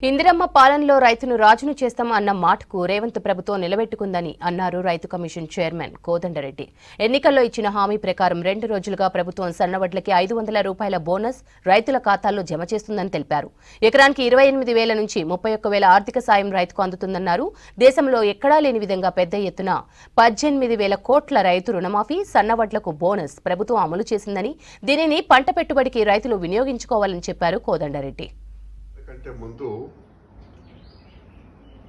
ఇందిరమ్మ పాలనలో రైతును రాజును చేస్తాం అన్న మాటకు రేవంత్ ప్రభుత్వం నిలబెట్టుకుందని అన్నారు రైతు కమిషన్ చైర్మన్ కోదండరెడ్డి. ఎన్నికల్లో ఇచ్చిన హామీ ప్రకారం 2 రోజులుగా ప్రభుత్వం సన్నవడ్లకి 500 రూపాయల బోనస్ రైతుల ఖాతాల్లో జమ చేస్తుందని తెలిపారు. ఎకరానికి 28,000 నుంచి 31,000 ఆర్థిక సాయం రైతుకు అందుతుందన్నారు. దేశంలో ఎక్కడా లేని విధంగా పెద్ద ఎత్తున 18,000 కోట్ల రైతు రుణమాఫీ, సన్నవడ్లకు బోనస్ ప్రభుత్వం అమలు చేసిందని, దీనిని పంట పెట్టుబడికి రైతులు వినియోగించుకోవాలని చెప్పారు కోదండరెడ్డి. కంటే ముందు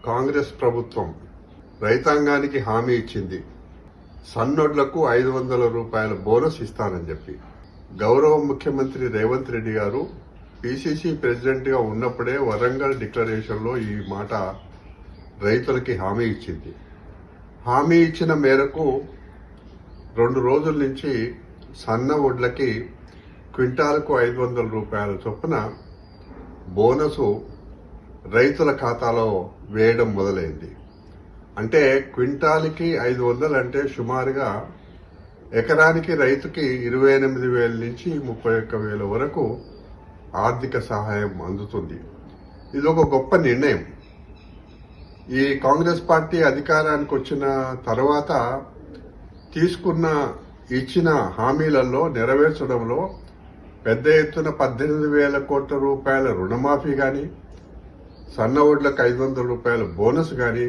కాంగ్రెస్ ప్రభుత్వం రైతాంగానికి హామీ ఇచ్చింది. సన్నోడ్లకు 500 రూపాయల బోనస్ ఇస్తానని చెప్పి గౌరవ ముఖ్యమంత్రి రేవంత్ రెడ్డి గారు పిసిసి ప్రెసిడెంట్ గా ఉన్నప్పుడే వరంగల్ డిక్లరేషన్ లో ఈ మాట రైతులకి హామీ ఇచ్చింది. హామీ ఇచ్చిన మేరకు 2 రోజుల నుంచి సన్న వడ్లకి క్వింటాలకు 500 రూపాయల చొప్పున బోనసు రైతుల ఖాతాలో వేయడం మొదలైంది. అంటే క్వింటాల్కి 500 అంటే సుమారుగా ఎకరానికి రైతుకి 28,000 నుంచి 31,000 వరకు ఆర్థిక సహాయం అందుతుంది. ఇది ఒక గొప్ప నిర్ణయం. ఈ కాంగ్రెస్ పార్టీ అధికారానికి వచ్చిన తర్వాత ఇచ్చిన హామీలలో నెరవేర్చడంలో పెద్ద ఎత్తున 18,000 కోట్ల రూపాయల రుణమాఫీ కానీ, సన్న వడ్లకు 500 రూపాయల బోనస్ కానీ,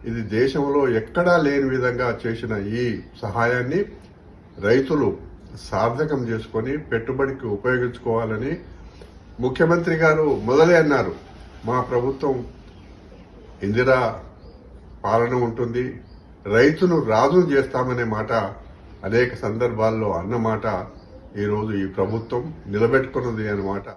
ఇది దేశంలో ఎక్కడా లేని విధంగా చేసిన ఈ సహాయాన్ని రైతులు సార్థకం చేసుకొని పెట్టుబడికి ఉపయోగించుకోవాలని ముఖ్యమంత్రి గారు మొదలే అన్నారు. మా ప్రభుత్వం ఇందిరా పాలన ఉంటుంది, రైతును రాజును చేస్తామనే మాట అనేక సందర్భాల్లో అన్నమాట ఈరోజు ఈ ప్రభుత్వం నిలబెట్టుకున్నది అన్నమాట.